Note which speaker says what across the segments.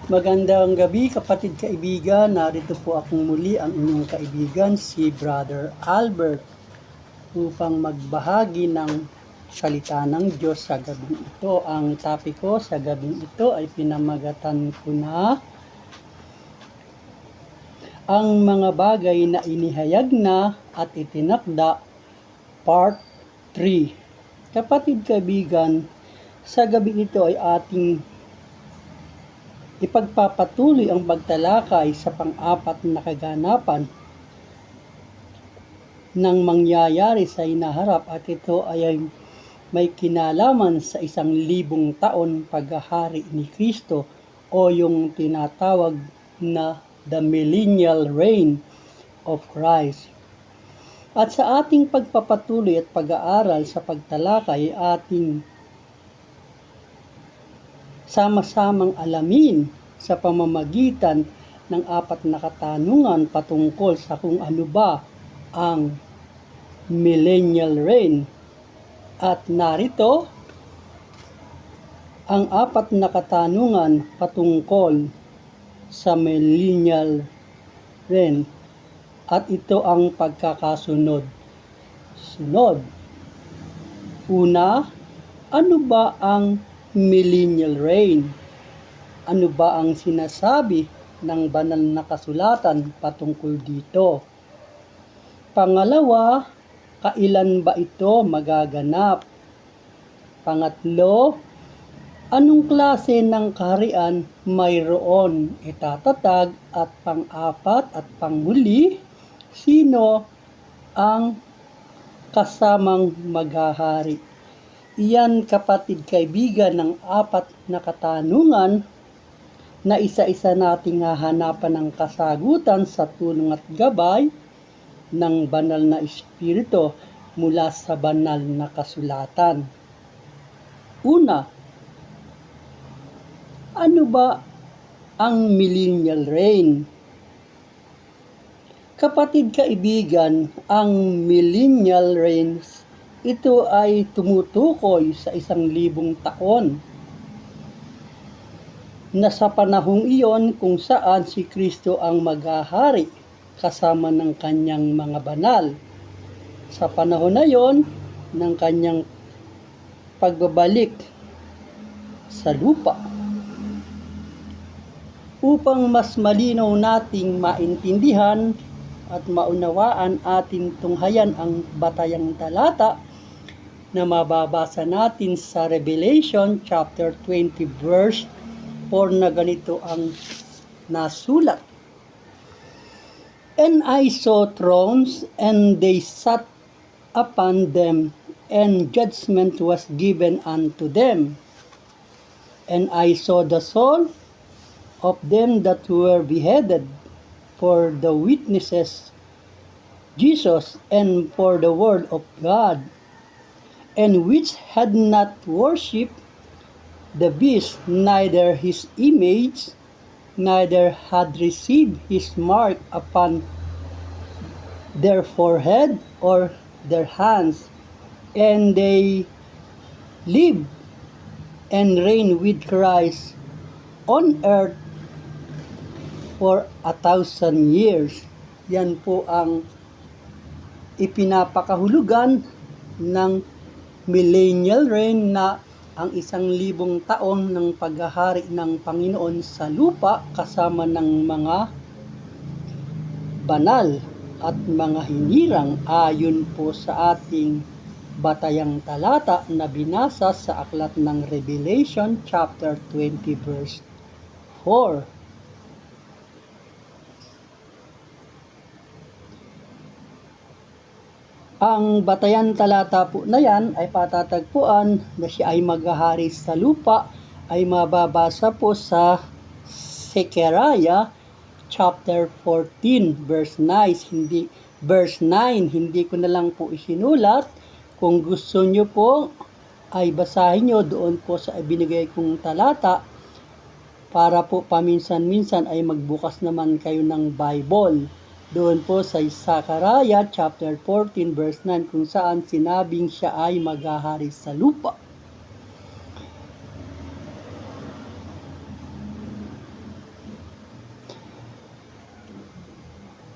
Speaker 1: Magandang gabi kapatid kaibigan, narito po akong muli ang inyong kaibigan si Brother Albert upang magbahagi ng salita ng Diyos sa gabing ito. Ang topic ko sa gabing ito ay pinamagatan ko na ang mga bagay na inihayag na at itinakda Part 3. Kapatid kaibigan, sa gabi ito ay ating ipagpapatuloy ang pagtalakay sa pang-apat na kaganapan ng mangyayari sa hinaharap at ito ay may kinalaman sa 1,000 taon paghahari ni Kristo o yung tinatawag na the millennial reign of Christ. At sa ating pagpapatuloy at pag-aaral sa pagtalakay ating sama-samang alamin sa pamamagitan ng 4 na katanungan patungkol sa kung ano ba ang millennial reign. At narito ang 4 na katanungan patungkol sa millennial reign. At ito ang pagkakasunod. Una, ano ba ang millennial reign? Ano ba ang sinasabi ng banal na kasulatan patungkol dito? Pangalawa, kailan ba ito magaganap? Pangatlo, anong klase ng kaharian mayroon itatatag? At pang-apat at pangmuli, sino ang kasamang maghahari? Iyan kapatid kaibigan ng 4 na katanungan na isa-isa nating hahanapan ng kasagutan sa tulong at gabay ng banal na Espiritu mula sa banal na kasulatan. Una, ano ba ang millennial reign? Kapatid kaibigan, ang millennial reign ito ay tumutukoy sa 1,000 taon na sa panahong iyon kung saan si Kristo ang maghahari kasama ng kanyang mga banal. Sa panahon na iyon ng kanyang pagbabalik sa lupa. Upang mas malinaw nating maintindihan at maunawaan ating tunghayan ang batayang talata na mababasa natin sa Revelation chapter 20 verse 4 na ganito ang nasulat. And I saw thrones, and they sat upon them, and judgment was given unto them. And I saw the soul of them that were beheaded for the witnesses Jesus and for the word of God, and which had not worshipped the beast, neither his image, neither had received his mark upon their forehead or their hands, and they lived and reigned with Christ on earth for 1,000 years. Yan po ang ipinapakahulugan ng millennial reign na ang 1,000 taon ng paghahari ng Panginoon sa lupa kasama ng mga banal at mga hinirang ayon po sa ating batayang talata na binasa sa aklat ng Revelation chapter 20 verse 4. Ang batayan talata po na yan ay patatagpuan na siya ay maghahari sa lupa ay mababasa po sa Zechariah chapter 14 verse 9. Hindi ko na lang po isinulat. Kung gusto nyo po ay basahin nyo doon po sa ibinigay kong talata para po paminsan-minsan ay magbukas naman kayo ng Bible. Doon po sa Zechariah chapter 14 verse 9 kung saan sinabing siya ay maghahari sa lupa.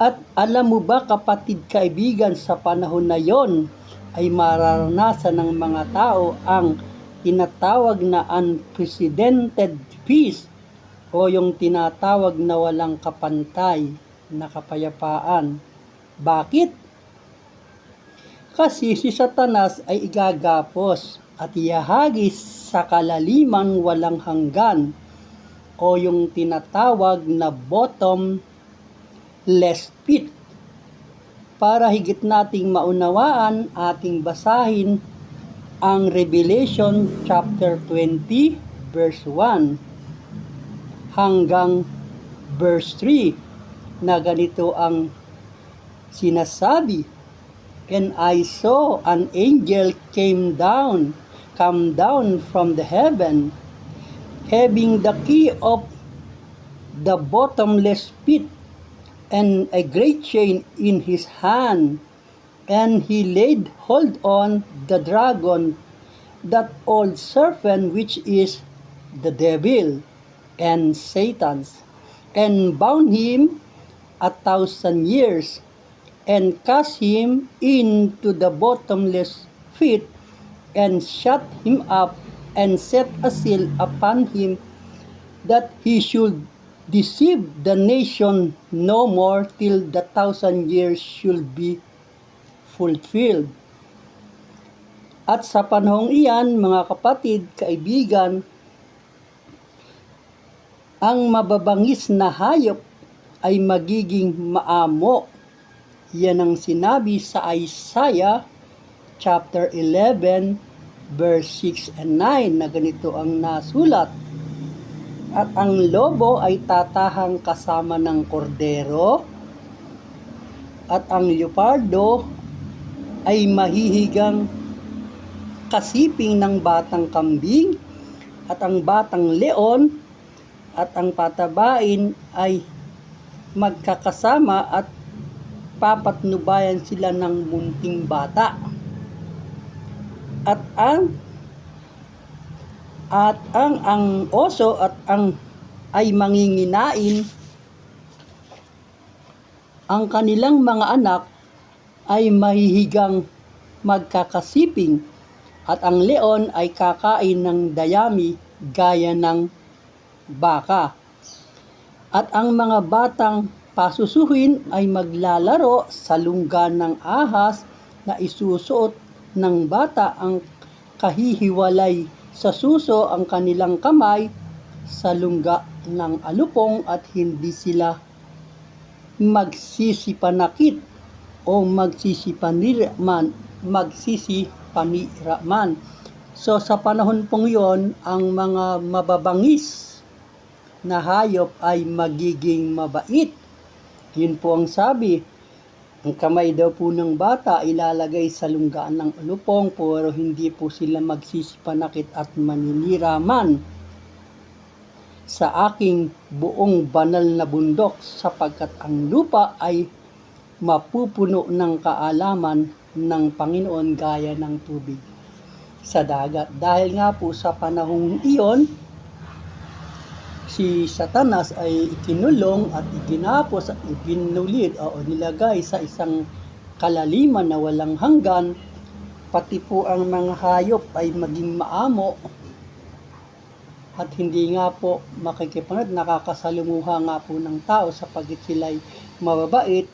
Speaker 1: At alam mo ba, kapatid kaibigan, sa panahon na yon ay mararanasan ng mga tao ang tinatawag na unprecedented peace o yung tinatawag na walang kapantay na kapayapaan. Bakit? Kasi si Satanas ay igagapos at ihahagis sa kalaliman walang hanggan o yung tinatawag na bottomless pit. Para higit nating maunawaan, ating basahin ang Revelation chapter 20 verse 1 hanggang verse 3 na ganito ang sinasabi. And I saw an angel come down from the heaven, having the key of the bottomless pit and a great chain in his hand. And he laid hold on the dragon, that old serpent which is the devil and Satan, and bound him 1,000 years, and cast him into the bottomless pit, and shut him up, and set a seal upon him, that he should deceive the nation no more till the 1,000 years should be fulfilled. At sa panahong iyan, mga kapatid, kaibigan, ang mababangis na hayop ay magiging maamo. Yan ang sinabi sa Isaiah chapter 11 verse 6 and 9 na ganito ang nasulat. At ang lobo ay tatahang kasama ng kordero, at ang leopardo ay mahihigang kasiping ng batang kambing, at ang batang leon at ang patabain ay magkakasama at papatnubayan sila ng munting bata. At ang oso at ang ay manginginain, ang kanilang mga anak ay mahihigang magkakasiping, at ang leon ay kakain ng dayami gaya ng baka. At ang mga batang pasusuhin ay maglalaro sa lungga ng ahas, na isusuot ng bata ang kahihiwalay sa suso ang kanilang kamay sa lungga ng alupong, at hindi sila magsisipanakit o magsisipaniraman. So sa panahon pong yon, ang mga mababangis na hayop ay magiging mabait. Yun po ang sabi. Ang kamay daw po ng bata ilalagay sa lunggaan ng alupong, pero hindi po sila magsisipanakit at maniniraman sa aking buong banal na bundok, sapagkat ang lupa ay mapupuno ng kaalaman ng Panginoon gaya ng tubig sa dagat. Dahil nga po sa panahong iyon, si Satanas ay ikinulong at iginapos at ibinulit o nilagay sa isang kalaliman na walang hanggan. Pati po ang mga hayop ay maging maamo at hindi nga po makikipanat, nakakasalumuha nga po ng tao sapagkat sila'y mababait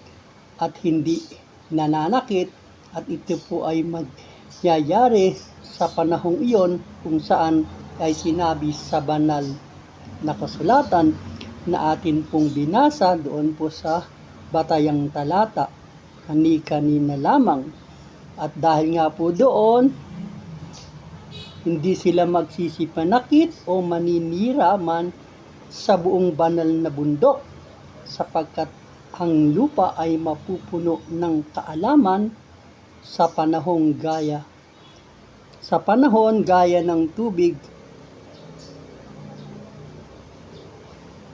Speaker 1: at hindi nananakit. At ito po ay magyayari sa panahong iyon kung saan ay sinabi sa banal na kasulatan na atin pong binasa doon po sa batayang talata kani-kanina lamang. At dahil nga po doon, hindi sila magsisipanakit o maninira man sa buong banal na bundok, sapagkat ang lupa ay mapupuno ng kaalaman sa panahon gaya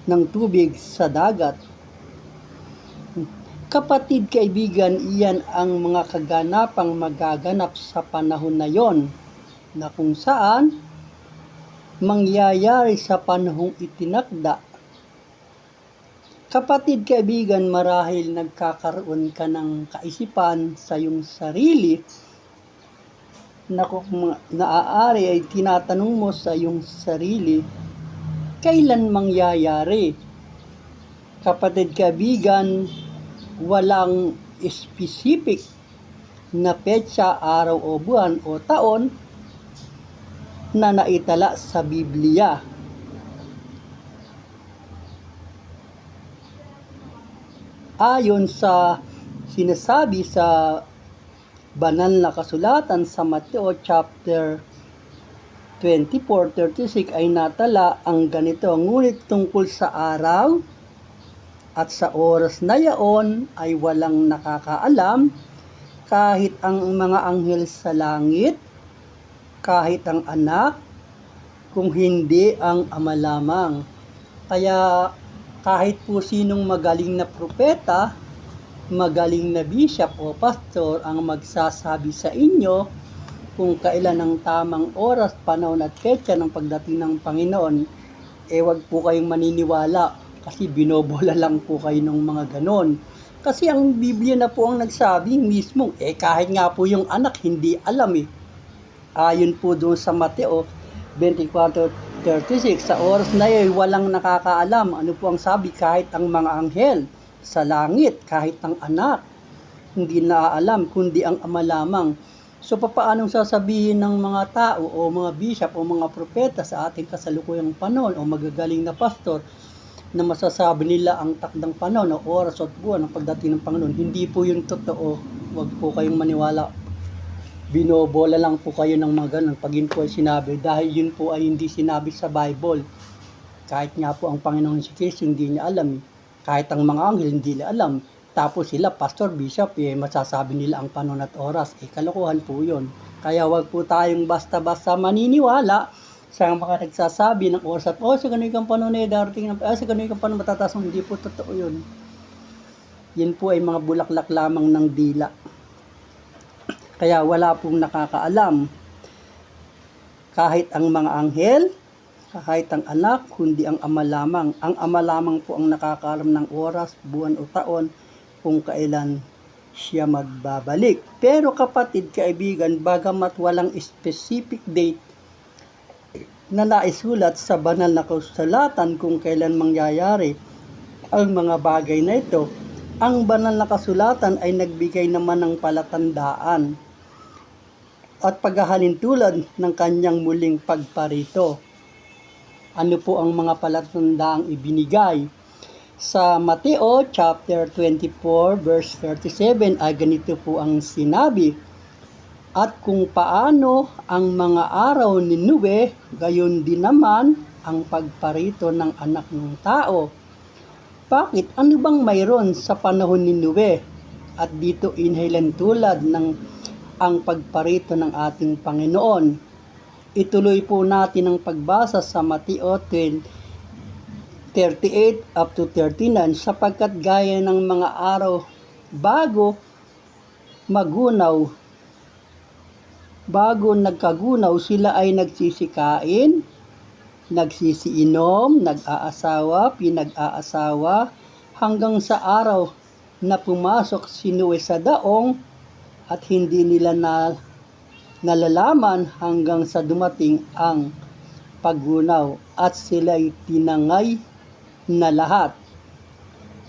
Speaker 1: ng tubig sa dagat. Kapatid kaibigan, iyan ang mga kaganapang magaganap sa panahon na yon, na kung saan mangyayari sa panahong itinakda. Kapatid, kaibigan, marahil nagkakaroon ka ng kaisipan sa iyong sarili na kung naaari ay tinatanong mo sa iyong sarili, kailan mangyayari? Kapatid, kaibigan, walang specific na petsa, araw o buwan o taon na naitala sa Biblia. Ayon sa sinasabi sa banal na kasulatan sa Mateo chapter 24:36 ay natala ang ganito, ngunit tungkol sa araw at sa oras na yaon ay walang nakakaalam, kahit ang mga anghel sa langit, kahit ang anak, kung hindi ang ama lamang. Kaya kahit po sinong magaling na propeta, magaling na bishop o pastor ang magsasabi sa inyo kung kailan ang tamang oras, panahon at petsa ng pagdating ng Panginoon, wag po kayong maniniwala kasi binobola lang po kayo ng mga ganon. Kasi ang Biblia na po ang nagsabi mismo, kahit nga po yung anak hindi alam Ayon po doon sa Mateo 24:36, sa oras na yun, walang nakakaalam. Ano po ang sabi? Kahit ang mga anghel sa langit, kahit ang anak, hindi naaalam, kundi ang ama lamang. So, papaanong sasabihin ng mga tao o mga bishop o mga propeta sa ating kasalukuyang panahon o magagaling na pastor na masasabi nila ang takdang panahon o oras at buwan ng pagdating ng Panginoon? Hindi po yun totoo. Huwag po kayong maniwala. Binobola lang po kayo ng mga ganun pag yun po ay sinabi, dahil yun po ay hindi sinabi sa Bible. Kahit nga po ang Panginoon si Kristo hindi niya alam, kahit ang mga anghel hindi nila alam, tapos sila pastor, bishop, masasabi nila ang panahon at oras. Kalokohan po yun. Kaya wag po tayong basta-basta maniniwala sa mga nagsasabi ng oras at sa ganun kang panahon darating sa ganun kang panahon matataas. Hindi po totoo yun. Yan po ay mga bulaklak lamang ng dila. Kaya wala pong nakakaalam, kahit ang mga anghel, kahit ang anak, kundi ang ama lamang. Ang ama lamang po ang nakakaalam ng oras, buwan o taon kung kailan siya magbabalik. Pero kapatid, kaibigan, bagamat walang specific date na naisulat sa banal na kasulatan kung kailan mangyayari ang mga bagay na ito, ang banal na kasulatan ay nagbigay naman ng palatandaan at paghahalin tulad ng kanyang muling pagparito. Ano po ang mga palatandaang ibinigay? Sa Mateo chapter 24 verse 37 ay ganito po ang sinabi, at kung paano ang mga araw ni Noe, gayon din naman ang pagparito ng anak ng tao. Bakit? Ano bang mayroon sa panahon ni Noe? At dito inhilan tulad ng ang pagparito ng ating Panginoon. Ituloy po natin ang pagbasa sa Mateo 38 up to 39, sapagkat gaya ng mga araw bago nagkagunaw, sila ay nagsisikain, nagsisiinom, nag-aasawa, pinag-aasawa, hanggang sa araw na pumasok si Noe sa daong, at hindi nila nalalaman hanggang sa dumating ang paggunaw at sila'y tinangay na lahat.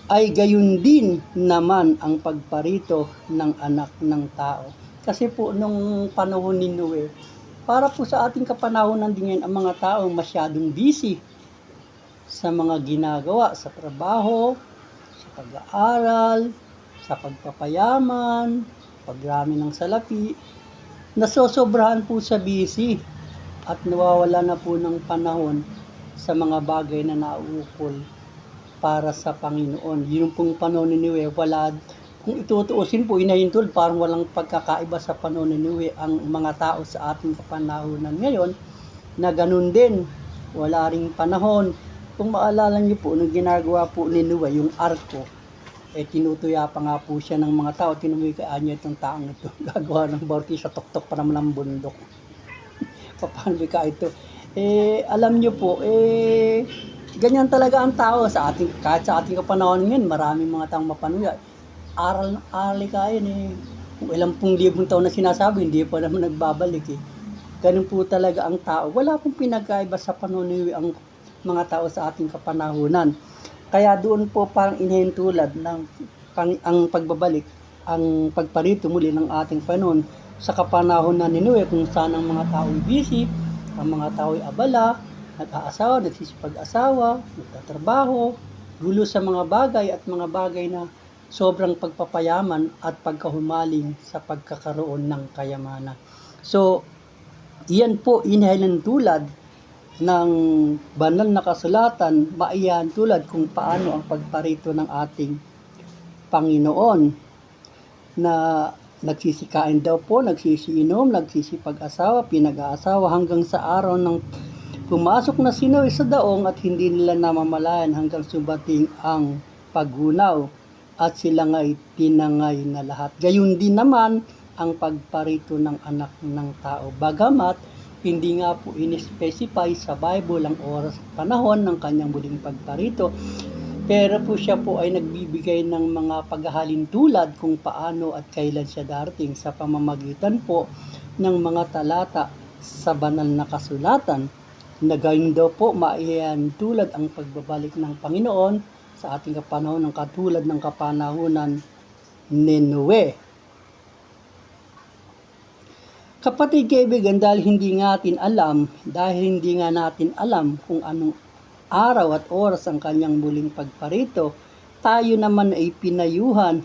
Speaker 1: Ay gayon din naman ang pagparito ng anak ng tao. Kasi po nung panahon ni Noe, para po sa ating kapanahonan din yan, ang mga tao masyadong busy sa mga ginagawa, sa trabaho, sa pag-aaral, sa pagpapayaman, pagrami ng salapi, nasosobrahan po sa busy at nawawala na po ng panahon sa mga bagay na nauukol para sa Panginoon. Yun pong panahon ni Noe, kung itutuusin po, inahintol, parang walang pagkakaiba sa panahon ni Noe ang mga tao sa ating kapanahonan ngayon, na ganun din, wala ring panahon. Kung maalala niyo po, nung ginagawa po ni Noe, yung arko, tinutuya pa nga po siya ng mga tao. Tinumikayaan niya itong taong ito. Gagawa ng bawti sa tuktok pa naman ng bundok. Paano ka ito? Alam niyo po, ganyan talaga ang tao sa ating, kahit sa ating kapanahon ngayon, maraming mga taong mapanuya. Aral ng aral kain eh. Kung ilang pong libong taon na sinasabi, hindi pa naman nagbabalik eh. Ganun po talaga ang tao. Wala pong pinagkaiba sa panunuri ang mga tao sa ating kapanahunan. Kaya doon po parang inihintulad ng ang pagbabalik, ang pagparito muli ng ating Panginoon sa kapanahon na Ninuwe, kung saan ang mga tao ay busy, ang mga tao ay abala, nag-aasawa, nagsisipag-asawa, nagtatrabaho, gulo sa mga bagay at mga bagay na sobrang pagpapayaman at pagkahumaling sa pagkakaroon ng kayamanan. So, iyan po tulad ng banal na kasulatan, maiyan tulad kung paano ang pagparito ng ating Panginoon na nagsisikain daw po, nagsisiinom, nagsisipag-asawa, pinag-aasawa hanggang sa araw ng pumasok na sinoy sa daong at hindi nila namamalayan hanggang subating ang paggunaw at sila nga'y tinangay na lahat. Gayun din naman ang pagparito ng anak ng tao. Bagamat hindi nga po in-specify sa Bible ang oras at panahon ng kanyang muling pagparito, pero po siya po ay nagbibigay ng mga paghahalin tulad kung paano at kailan siya darating sa pamamagitan po ng mga talata sa banal na kasulatan. Na gayon daw po maiyan tulad ang pagbabalik ng Panginoon sa ating kapanahon ng katulad ng kapanahunan ni Noe. Kapatid kaibigan, dahil hindi nga natin alam kung anong araw at oras ang kanyang muling pagparito, tayo naman ay pinayuhan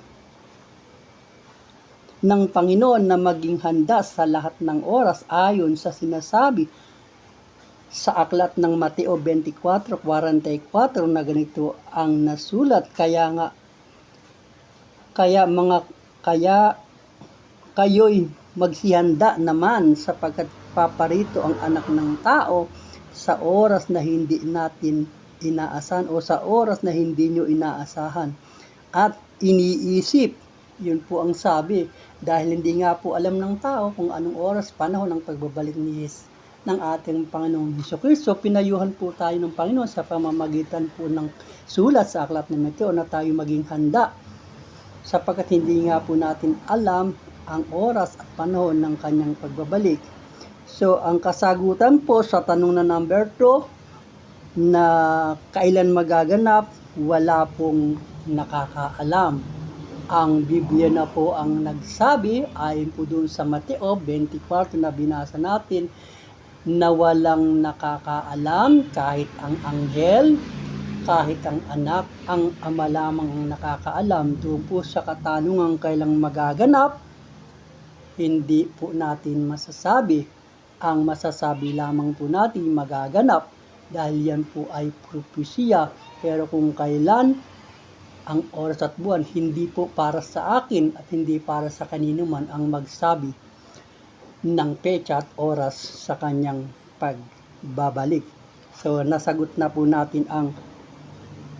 Speaker 1: ng Panginoon na maging handa sa lahat ng oras ayon sa sinasabi sa aklat ng Mateo 24:44 na ganito ang nasulat. Kaya kayo'y magsihanda naman sapagkat paparito ang anak ng tao sa oras na hindi natin inaasahan o sa oras na hindi nyo inaasahan at iniisip. Yun po ang sabi, dahil hindi nga po alam ng tao kung anong oras, panahon ng pagbabalik ng ating Panginoong Hesukristo. Pinayuhan po tayo ng Panginoon sa pamamagitan po ng sulat sa aklat ng Mateo na tayo maging handa sapagkat hindi nga po natin alam ang oras at panahon ng kanyang pagbabalik. So, ang kasagutan po sa tanong na number 2 na kailan magaganap, wala pong nakakaalam. Ang Biblia na po ang nagsabi, ayon po doon sa Mateo 24 na binasa natin, na walang nakakaalam, kahit ang anghel, kahit ang anak, ang ama lamang ang nakakaalam. Doon po sa katanungang kailang magaganap, hindi po natin masasabi. Ang masasabi lamang po natin magaganap dahil yan po ay propesya. Pero kung kailan ang oras at buwan, hindi po para sa akin at hindi para sa kanino man ang magsabi ng petsa at oras sa kanyang pagbabalik. So nasagot na po natin ang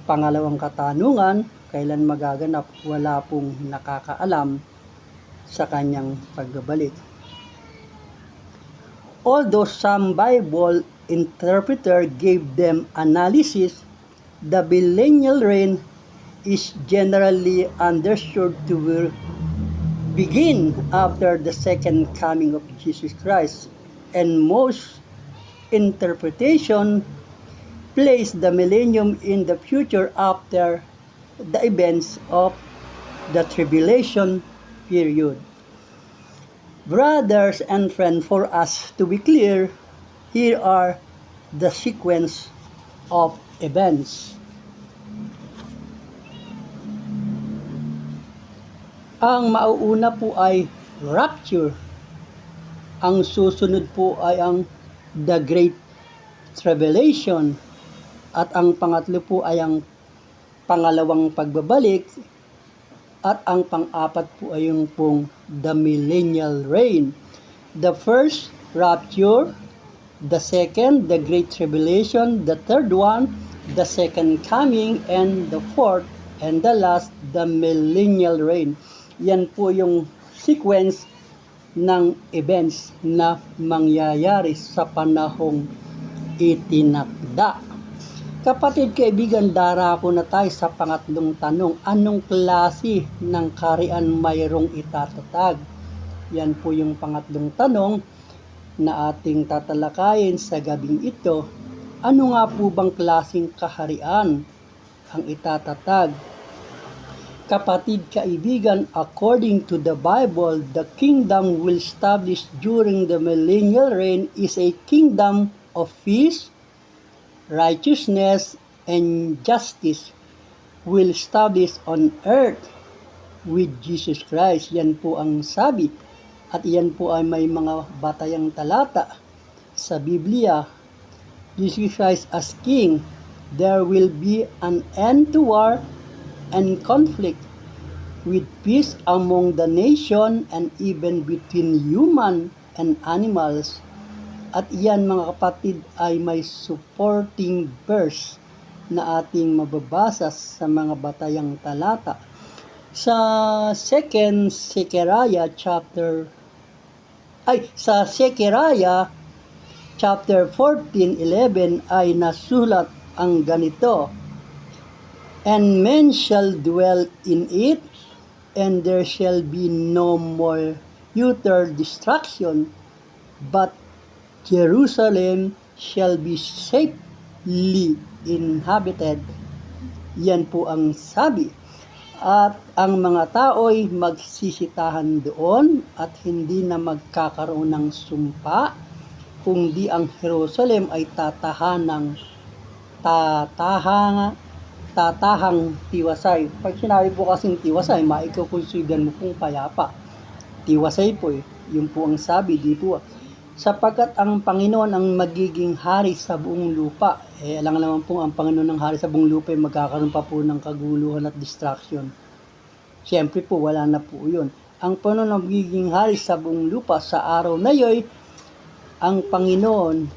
Speaker 1: pangalawang katanungan, kailan magaganap, wala pong nakakaalam sa kanyang pagbabalik. Although some Bible interpreter gave them analysis, the millennial reign is generally understood to begin after the second coming of Jesus Christ, and most interpretation place the millennium in the future after the events of the tribulation period. Brothers and friends, for us to be clear, here are the sequence of events. Ang mauuna po ay rapture. Ang susunod po ay ang the Great Tribulation. At ang pangatlo po ay ang pangalawang pagbabalik. At ang pang-apat po ay yung pong the millennial reign. The first, rapture. The second, the Great Tribulation. The third one, the second coming. And the fourth, and the last, the millennial reign. Yan po yung sequence ng events na mangyayari sa panahong itinakda. Kapatid, kaibigan, darako na tayo sa pangatlong tanong. Anong klase ng kaharian mayroong itatatag? Yan po yung pangatlong tanong na ating tatalakayin sa gabing ito. Ano nga po bang klaseng kaharian ang itatatag? Kapatid, kaibigan, according to the Bible, the kingdom will establish during the millennial reign is a kingdom of peace, righteousness, and justice will establish on earth with Jesus Christ. Yan po ang sabi. At yan po ay may mga batayang talata sa Biblia. Jesus Christ as King, there will be an end to war and conflict, with peace among the nation and even between human and animals. At iyan mga kapatid ay may supporting verse na ating mababasa sa mga batayang talata. Sa Zechariah chapter 14:11 ay nasulat ang ganito, "And men shall dwell in it, and there shall be no more utter destruction, but Jerusalem shall be safely inhabited." Yan po ang sabi. At ang mga tao'y magsisitahan doon at hindi na magkakaroon ng sumpa, kundi ang Jerusalem ay tatahang tiwasay. Pag sinabi po kasing tiwasay, maikukonsider mo pong payapa. Tiwasay po yun po ang sabi, di po. Sapagkat ang Panginoon ang magiging hari sa buong lupa. Alam naman po ang Panginoon ng hari sa buong lupa ay magkakaroon pa po ng kaguluhan at distraction. Siyempre po, wala na po yun. Ang Panginoon ang magiging hari sa buong lupa sa araw na yoy, ang Panginoon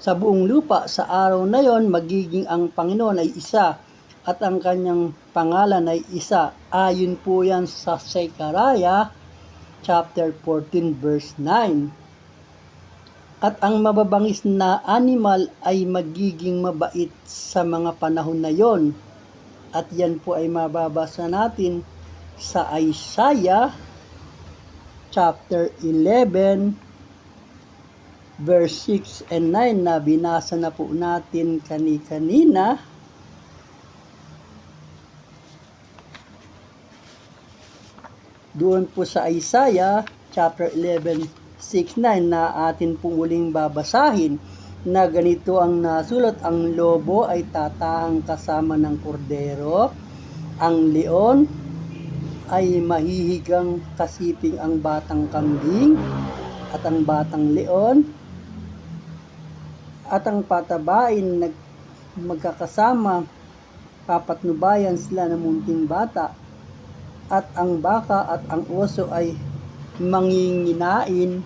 Speaker 1: sa buong lupa sa araw na yon, magiging ang Panginoon ay isa at ang kanyang pangalan ay isa. Ayon po yan sa Zechariah chapter 14 verse 9. At ang mababangis na animal ay magiging mabait sa mga panahon na yon. At yan po ay mababasa natin sa Isaiah chapter 11 verse 6 and 9 na binasa na po natin kanina. Doon po sa Isaiah chapter 11, 6, 9 na atin pong uling babasahin na ganito ang nasulat, ang lobo ay tatahang kasama ng kordero, ang leon ay mahihigang kasiping ang batang kambing, at ang batang leon at ang patabain magkakasama, papatnubayan sila ng munting bata, at ang baka at ang oso ay manginginain.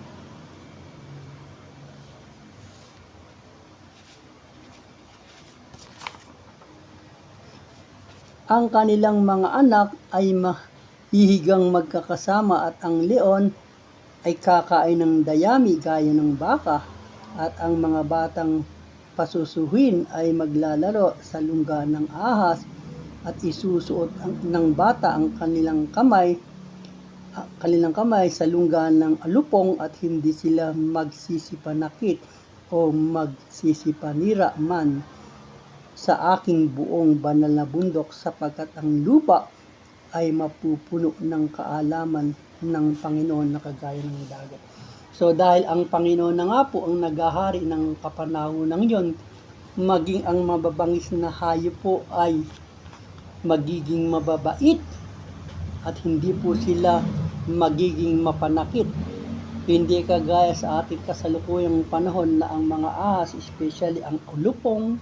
Speaker 1: Ang kanilang mga anak ay mahihigang magkakasama, at ang leon ay kakain ng dayami gaya ng baka, at ang mga batang pasusuhin ay maglalaro sa lungga ng ahas, at isusuot ng bata ang kanilang kamay sa lungga ng alupong, at hindi sila magsisipanakit o magsisipanira man sa aking buong banal na bundok, sapagkat ang lupa ay mapupuno ng kaalaman ng Panginoon na kagaya ng dagat. So dahil ang Panginoon na nga po ang naghahari ng kapanahunan yon, maging ang mababangis na hayop po ay magiging mababait at hindi po sila magiging mapanakit. Hindi kagaya sa ating kasalukuyang panahon na ang mga ahas, especially ang ulupong,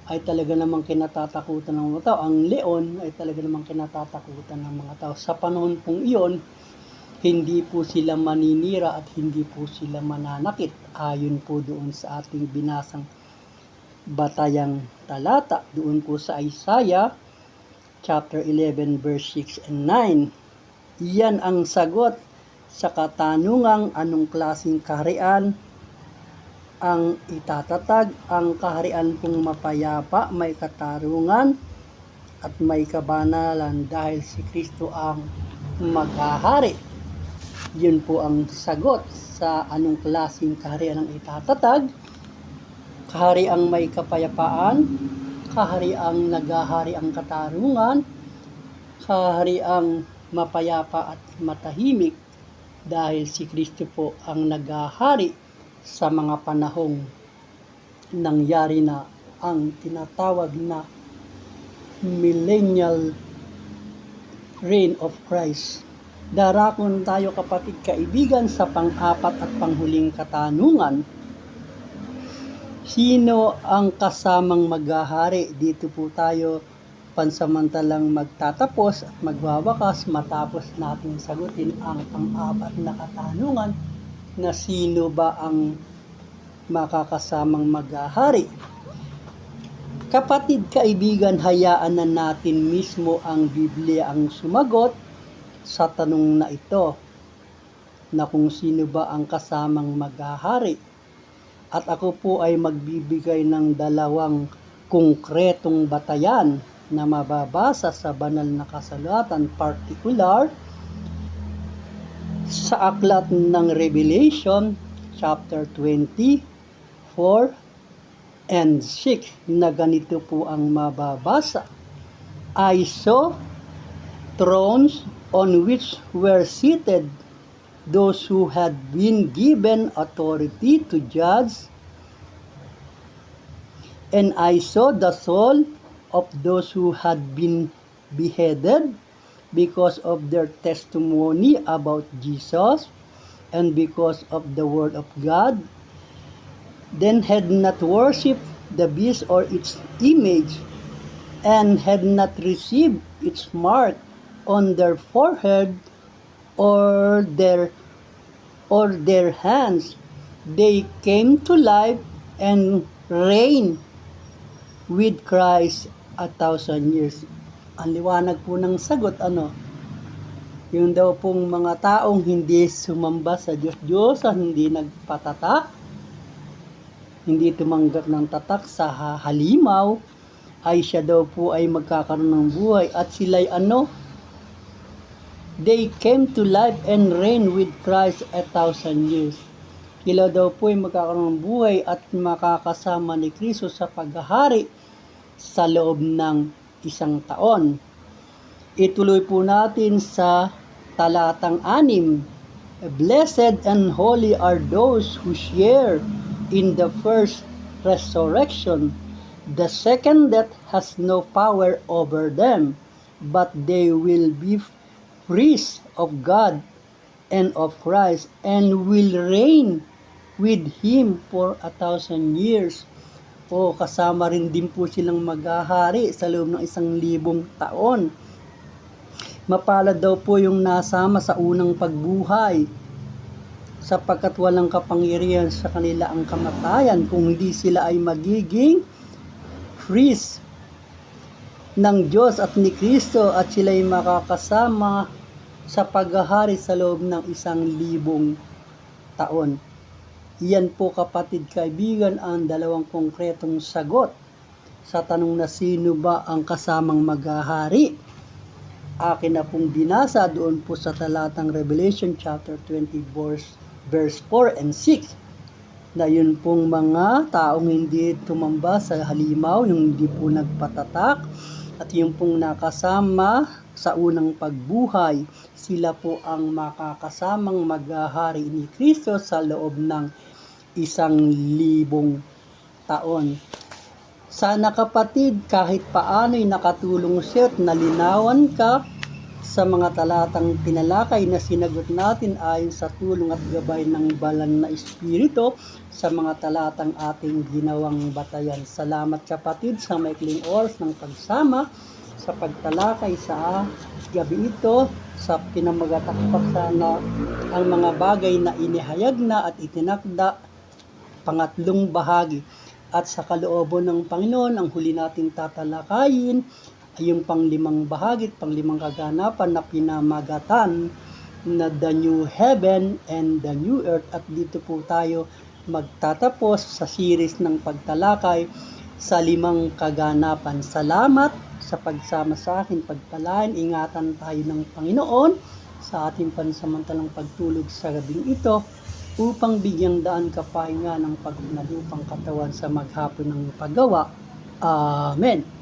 Speaker 1: ay talaga namang kinatatakutan ng mga tao. Ang leon ay talaga namang kinatatakutan ng mga tao. Sa panahon pong iyon, hindi po sila maninira at hindi po sila mananakit. Ayon po doon sa ating binasang batayang talata, doon po sa Isaiah chapter 11 verse 6 and 9. Iyan ang sagot sa katanungang anong klaseng kaharian ang itatatag, ang kaharian pong mapayapa, may katarungan, at may kabanalan dahil si Kristo ang maghahari. Yun po ang sagot sa anong klaseng kaharian ang itatatag. Kahariang may kapayapaan, kahariang naghahari ang katarungan, kahariang mapayapa at matahimik dahil si Kristo po ang naghahari sa mga panahong nangyari na ang tinatawag na millennial reign of Christ. Darakon tayo kapatid kaibigan sa pang-apat at panghuling katanungan. Sino ang kasamang maghahari? Dito po tayo pansamantalang magtatapos at magwawakas matapos natin sagutin ang pang-apat na katanungan na sino ba ang makakasamang maghahari. Kapatid kaibigan, hayaan na natin mismo ang Biblia ang sumagot sa tanong na ito na kung sino ba ang kasamang maghahari. At ako po ay magbibigay ng dalawang konkretong batayan na mababasa sa banal na kasulatan, particular sa aklat ng Revelation chapter 24 and 6 na ganito po ang mababasa. I saw thrones on which were seated those who had been given authority to judge, and I saw the soul of those who had been beheaded because of their testimony about Jesus and because of the word of God, then had not worshipped the beast or its image, and had not received its mark on their forehead or their hands. They came to life and reigned with Christ 1,000 years. Ang liwanag po ng sagot, yung daw pong mga taong hindi sumamba sa Diyos, hindi nagpatatak, hindi tumanggap ng tatak sa halimaw, ay siya daw po ay magkakaroon ng buhay at sila'y they came to life and reigned with Christ 1,000 years. Sila daw po ay magkakaroon ng buhay at makakasama ni Kristo sa paghahari sa loob ng 1 taon. Ituloy po natin sa talatang 6. Blessed and holy are those who share in the first resurrection. The second death has no power over them, but they will be priests of God and of Christ, and will reign with Him for 1,000 years. Kasama rin din po silang maghahari sa loob ng 1,000 taon. Mapalad daw po yung nasama sa unang pagbuhay, sapagkat walang kapangyarihan sa kanila ang kamatayan kung hindi sila ay magiging priests ng Diyos at ni Kristo, at sila ay makakasama sa paghahari sa loob ng 1,000 taon. Iyan po kapatid kaibigan ang dalawang konkretong sagot sa tanong na sino ba ang kasamang maghahari. Akin na pong binasa doon po sa talatang Revelation chapter 20 verse 4 and 6 na yun pong mga taong hindi tumamba sa halimaw, yung hindi po nagpatatak, at yung pong nakasama sa unang pagbuhay, sila po ang makakasamang maghahari ni Kristo sa loob ng 1,000 taon. Sana kapatid, kahit paano'y nakatulong siya at nalinawan ka sa mga talatang tinalakay na sinagot natin ayon sa tulong at gabay ng Banal na Espiritu sa mga talatang ating ginawang batayan. Salamat kapatid sa maikling oras ng pagsama sa pagtalakay sa gabi ito, sa pinamagatakpak sana ang mga bagay na inihayag na at itinakda pangatlong bahagi. At sa kalooban ng Panginoon, ang huli nating tatalakayin ay yung pang-5 bahagi at pang-5 kaganapan na pinamagatan na the new heaven and the new earth. At dito po tayo magtatapos sa series ng pagtalakay sa 5 kaganapan. Salamat sa pagsama sa akin. Pagpalain, ingatan tayo ng Panginoon sa ating pansamantalang pagtulog sa gabing ito upang bigyang daan kapahinga ng pagunalupang katawan sa maghapon ng paggawa. Amen.